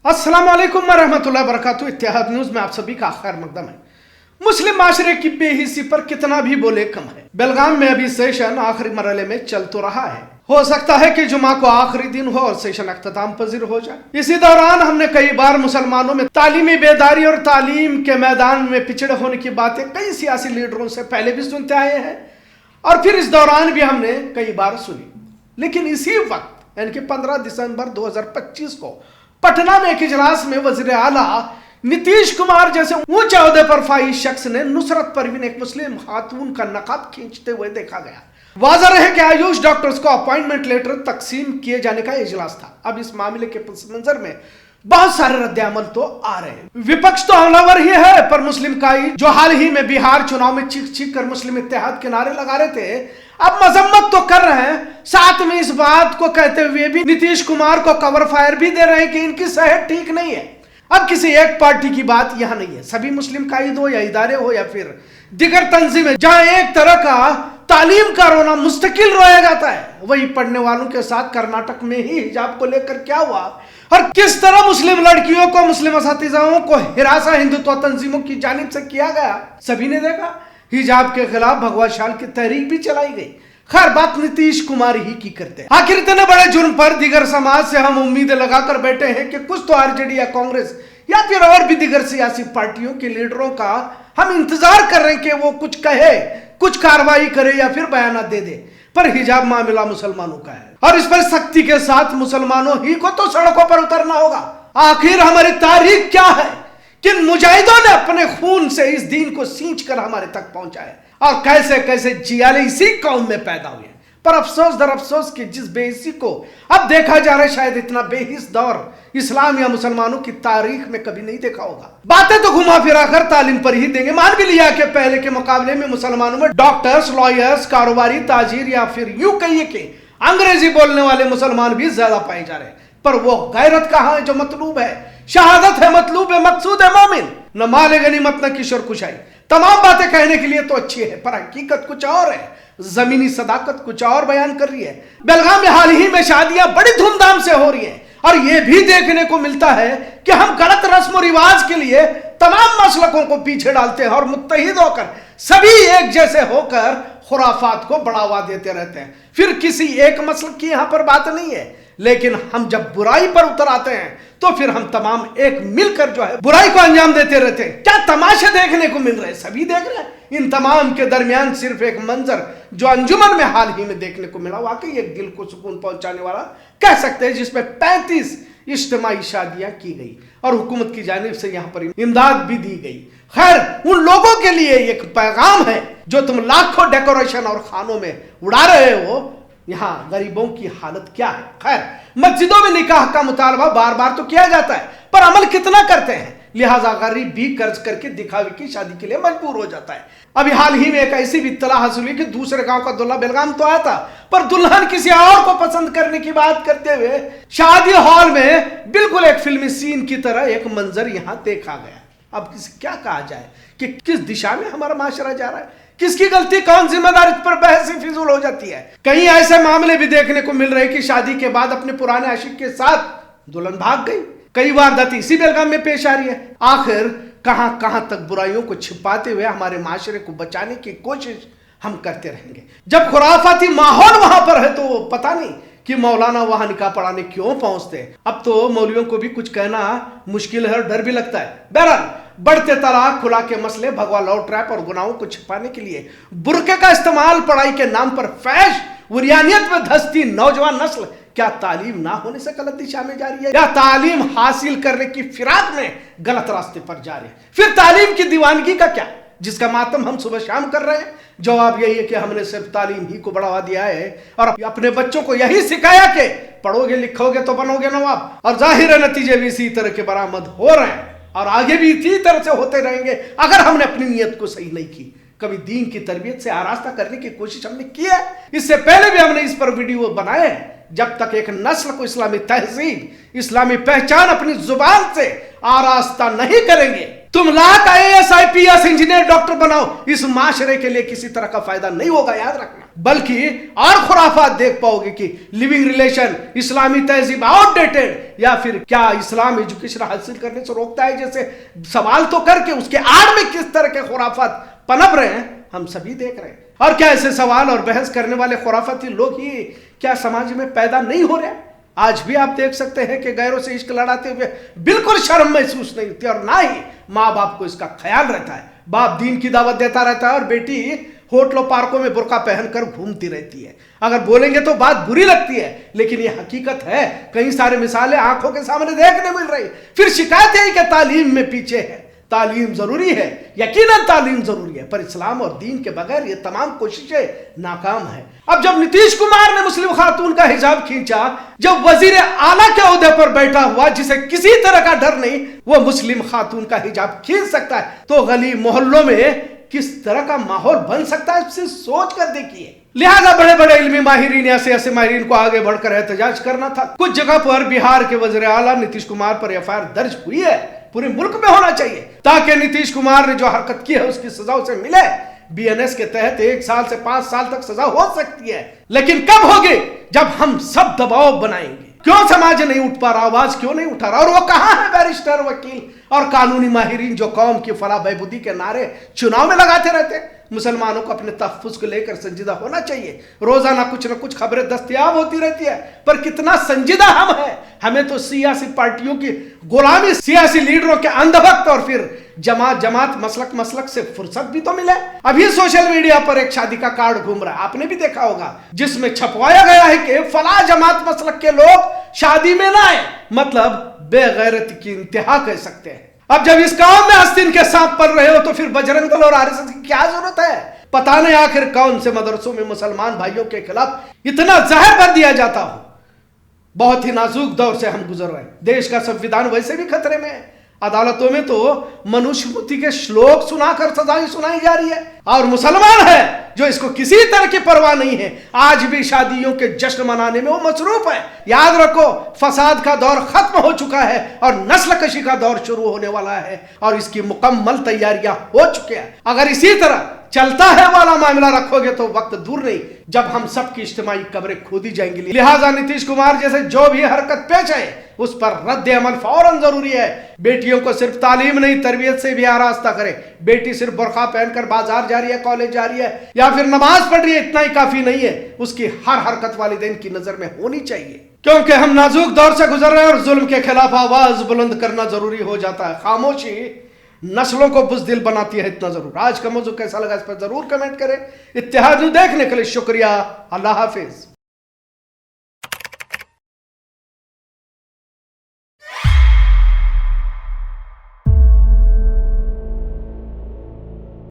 अस्सलाम वालेकुम वरहमतुल्लाहि वबरकातुहू। इत्तेहाद न्यूज में आप सभी का खैर मकदम है। मुस्लिम माशरे की बेहिसी पर कितना भी बोले कम है। बेलगाम में अभी सेशन आखिरी मरहले में चल तो रहा है। हो सकता है कि जुमा को आखिरी दिन हो और सेशन अख्ताम पजीर हो जाए। इसी दौरान हमने कई बार मुसलमानों में तालीमी बेदारी और तालीम के मैदान में पिछड़े होने की बातें कई सियासी लीडरों से पहले भी सुनते आए हैं और फिर इस दौरान भी हमने कई बार सुनी। लेकिन इसी वक्त यानी कि 15 दिसंबर 2025 को पटना में एक इजलास में वजीर आला नीतीश कुमार जैसे ऊंचे ओहदे पर फाइज शख्स ने नुसरत परवीन एक मुस्लिम खातून का नकाब खींचते हुए देखा गया। वाज़ह रहे कि आयुष डॉक्टर्स को अपॉइंटमेंट लेटर तकसीम किए जाने का इजलास था। अब इस मामले के पस मंजर में बहुत सारे रद्द-ए-अमल तो आ रहे हैं। विपक्ष तो हमलावर ही है, पर मुस्लिम काई जो हाल ही में बिहार चुनाव में चीख चीख कर मुस्लिम इत्तेहाद के नारे लगा रहे थे, अब मजम्मत तो कर रहे हैं, साथ में इस बात को कहते हुए भी नीतीश कुमार को कवर फायर भी दे रहे हैं कि इनकी सेहत ठीक नहीं है। अब किसी एक पार्टी की बात यहां नहीं है, सभी मुस्लिम कायद हो या इदारे हो या फिर दिगर तंजीमें जहां एक तरह का तालीम का रोना मुस्तकिल रोया जाता है, वही पढ़ने वालों के साथ कर्नाटक में ही हिजाब को लेकर क्या हुआ और किस तरह मुस्लिम लड़कियों को, मुस्लिम असातिज़ाओं को हिरासा हिंदुत्व तंजीमों की जानिब से किया गया, सभी ने देखा। हिजाब के खिलाफ भगवा शाल की तहरीक भी चलाई गई। खैर, बात नीतीश कुमार ही की करते हैं। आखिर इतने बड़े जुर्म पर दिगर समाज से हम उम्मीदें लगाकर बैठे हैं कि कुछ तो आरजेडी या कांग्रेस या फिर और भी दिगर सियासी पार्टियों के लीडरों का हम इंतजार कर रहे हैं कि वो कुछ कहे, कुछ कार्रवाई करे या फिर बयान दे दे। पर हिजाब मामला मुसलमानों का है और इस पर सख्ती के साथ मुसलमानों ही को तो सड़कों पर उतरना होगा। आखिर हमारी तारीख क्या है, किन मुजाहिदों ने अपने खून से इस दीन को सींच कर हमारे तक पहुंचाया और कैसे कैसे जियाले इसी कौम में पैदा हुए। पर अफसोस दर अफसोस कि जिस बेहिसी को अब देखा जा रहा है, शायद इतना बेहिस दौर इस्लाम या मुसलमानों की तारीख में कभी नहीं देखा होगा। बातें तो घुमा फिरा कर तालीम पर ही देंगे। मान भी लिया कि पहले के मुकाबले में मुसलमानों में डॉक्टर्स, लॉयर्स, कारोबारी, ताजिर या फिर यूं कहिए कि अंग्रेजी बोलने वाले मुसलमान भी ज्यादा पाए जा रहे हैं, पर वो गैरत कहां है जो मतलूब है। शहादत है मतलूब है, मकसूद है मोमिन, न माल गनीमत न किशोर कुशाई। तमाम बातें कहने के लिए तो अच्छी है, पर हकीकत कुछ और है। जमीनी सदाकत कुछ और बयान कर रही है। बेलगाम में हाल ही में शादियां बड़ी धूमधाम से हो रही हैं और यह भी देखने को मिलता है कि हम गलत रस्म और रिवाज के लिए तमाम मसलकों को पीछे डालते हैं और मुत्तहिद होकर सभी एक जैसे होकर खुराफात को बढ़ावा देते रहते हैं। फिर किसी एक मसलक की यहां पर बात नहीं है, लेकिन हम जब बुराई पर उतर आते हैं तो फिर हम तमाम एक मिलकर जो है बुराई को अंजाम देते रहते हैं। क्या तमाशे देखने को मिल रहे हैं, सभी देख रहे हैं। इन तमाम के दरमियान सिर्फ एक मंजर जो अंजुमन में हाल ही में देखने को मिला, वाकई एक दिल को सुकून पहुंचाने वाला कह सकते हैं, जिसमें 35 इज्तिमाई शादियां की गई और हुकूमत की जानिब से यहां पर इमदाद भी दी गई। खैर, उन लोगों के लिए एक पैगाम है जो तुम लाखों डेकोरेशन और खानों में उड़ा रहे हो, यहाँ गरीबों की हालत क्या है। खैर, मस्जिदों में निकाह का मुतालबा बार बार तो किया जाता है, पर अमल कितना करते हैं, लिहाजा गरीब भी कर्ज करके दिखावे की शादी के लिए मजबूर हो जाता है। अभी हाल ही में एक ऐसी भी इत्तला हासिल हुई कि दूसरे गांव का दुल्हा बेलगाम तो आया था, पर दुल्हन किसी और को पसंद करने की बात करते हुए शादी हॉल में बिल्कुल एक फिल्मी सीन की तरह एक मंजर यहां देखा गया। अब क्या कहा जाए कि किस दिशा में हमारा माशरा जा रहा है, किसकी गलती, कौन जिम्मेदार, इस पर बहस ही फिजूल हो जाती है। कहीं ऐसे मामले भी देखने को मिल रहे कि शादी के बाद अपने पुराने आशिक के साथ दुल्हन भाग गई। कई वारदात इसी बेलगाम में पेश आ रही है। आखिर कहां कहां तक बुराइयों को छिपाते हुए हमारे माशरे को बचाने की कोशिश हम करते रहेंगे। जब खुराफाती माहौल वहां पर है तो पता नहीं कि मौलाना वहां निकाह पढ़ाने क्यों पहुंचते हैं। अब तो मौलवियों को भी कुछ कहना मुश्किल है और डर भी लगता है। बहरहाल, बढ़ते तलाक, खुला के मसले, भगवा लव ट्रैप और गुनाहों को छिपाने के लिए बुर्के का इस्तेमाल, पढ़ाई के नाम पर फैश, वरियानियत में धंसती नौजवान नस्ल क्या तालीम ना होने से गलत दिशा में जा रही है या तालीम हासिल करने की फिराक में गलत रास्ते पर जा रही है? फिर तालीम की दीवानगी का क्या, जिसका मातम हम सुबह शाम कर रहे हैं? जवाब यही है कि हमने सिर्फ तालीम ही को बढ़ावा दिया है और अपने बच्चों को यही सिखाया कि पढ़ोगे लिखोगे तो बनोगे नवाब, और जाहिर है नतीजे भी इसी तरह के बरामद हो रहे हैं और आगे भी इसी तरह से होते रहेंगे अगर हमने अपनी नीयत को सही नहीं की। कभी दीन की तरबियत से आरास्ता करने की कोशिश हमने की है। इससे पहले भी हमने इस पर वीडियो बनाए हैं। जब तक एक नस्ल को इस्लामी तहजीब, इस्लामी पहचान अपनी जुबान से आरास्ता नहीं करेंगे, तुम lakh IAS, IPS, engineer, doctor बनाओ, इस माशरे के लिए किसी तरह का फायदा नहीं होगा, याद रखना। बल्कि और खुराफात देख पाओगे कि लिविंग रिलेशन, इस्लामी तहजीब आउटडेटेड, या फिर क्या इस्लाम एजुकेशन हासिल करने से रोकता है जैसे सवाल तो करके उसके आड़ में किस तरह के खुराफात पनप रहे हैं हम सभी देख रहे हैं। और क्या ऐसे सवाल और बहस करने वाले खुराफाती लोग ही क्या समाज में पैदा नहीं हो रहे? आज भी आप देख सकते हैं कि गैरों से इश्क लड़ाते हुए बिल्कुल शर्म महसूस नहीं होती, और ना ही माँ बाप को इसका ख्याल रहता है। बाप दीन की दावत देता रहता है और बेटी होटलों पार्कों में बुर्का पहनकर घूमती रहती है। अगर बोलेंगे तो बात बुरी लगती है, लेकिन ये हकीकत है। कई सारे मिसालें आंखों के सामने देखने मिल रही। फिर शिकायत है कि तालीम में पीछे है। तालीम जरूरी है, यकीनन तालीम जरूरी है, पर इस्लाम और दीन के बगैर ये तमाम कोशिशें नाकाम है। अब जब नीतीश कुमार ने मुस्लिम खातून का हिजाब खींचा, जब वजीर आला के ओहदे पर बैठा हुआ जिसे किसी तरह का डर नहीं वो मुस्लिम खातून का हिजाब खींच सकता है, तो गली मोहल्लों में किस तरह का माहौल बन सकता है इससे सोच कर देखिए। लिहाजा बड़े बड़े इल्मी माहिरीन या सियासी माहिरीन को आगे बढ़कर एहतजाज करना था। कुछ जगह पर बिहार के वजीर आला नीतीश कुमार पर एफआईआर दर्ज हुई है, पूरे मुल्क में होना चाहिए, ताकि नीतीश कुमार ने जो हरकत की है उसकी सजा उसे मिले। बीएनएस के तहत 1 साल से 5 साल तक सजा हो सकती है, लेकिन कब होगी? जब हम सब दबाव बनाएंगे। क्यों समाज नहीं उठ पा रहा, आवाज क्यों नहीं उठा रहा? और वो कहां है बैरिस्टर, वकील और कानूनी माहिरीन जो कौम की फलाह बहबूदी के नारे चुनाव में लगाते रहते? मुसलमानों को अपने तहफ्फुज़ को लेकर संजीदा होना चाहिए। रोजाना कुछ न कुछ खबरें दस्तयाब होती रहती है, पर कितना संजीदा हम हैं? हमें तो सियासी पार्टियों की गुलामी, सियासी लीडरों के अंधभक्त और फिर जमात मसलक से फुर्सत भी तो मिले। अभी सोशल मीडिया पर एक शादी का कार्ड घूम रहा है, आपने भी देखा होगा, जिसमें छपवाया गया है कि फला जमात मसलक के लोग शादी में ना आए। मतलब बेगैरती की इंतहा कह सकते हैं। अब जब इस काम में आस्तीन के सांप पल रहे हो तो फिर बजरंग दल और आरएसएस की क्या जरूरत है? पता नहीं आखिर कौन से मदरसों में मुसलमान भाइयों के खिलाफ इतना जहर भर दिया जाता हो। बहुत ही नाजुक दौर से हम गुजर रहे हैं। देश का संविधान वैसे भी खतरे में है। अदालतों में तो मनुस्मृति के श्लोक सुनाकर सजाएं सुनाई जा रही है, और मुसलमान है जो इसको किसी तरह की परवाह नहीं है, आज भी शादियों के जश्न मनाने में वो मसरूफ है। याद रखो, फसाद का दौर खत्म हो चुका है और नस्ल कशी का दौर शुरू होने वाला है, और इसकी मुकम्मल तैयारियां हो चुकी हैं। अगर इसी तरह चलता है वाला मामला रखोगे तो वक्त दूर नहीं जब हम सबकी इज्तिमाई कब्रें खोदी जाएंगी। लिहाजा नीतीश कुमार जैसे जो भी हरकत पेश है उस पर रद्द अमल फौरन जरूरी है। बेटियों को सिर्फ तालीम नहीं, तरबियत से भी आरास्ता करे। बेटी सिर्फ बुर्का पहनकर बाजार जा रही है, कॉलेज जा रही है या फिर नमाज पढ़ रही है, इतना ही काफी नहीं है। उसकी हर हरकत वालिदैन की नजर में होनी चाहिए, क्योंकि हम नाजुक दौर से गुजर रहे हैं और जुल्म के खिलाफ आवाज बुलंद करना जरूरी हो जाता है। खामोशी नस्लों को बुज़दिल बनाती है, इतना जरूर। आज का मौजू कैसा लगा इस पर जरूर कमेंट करें। इत्तेहाद देखने के लिए शुक्रिया। अल्लाह हाफिज।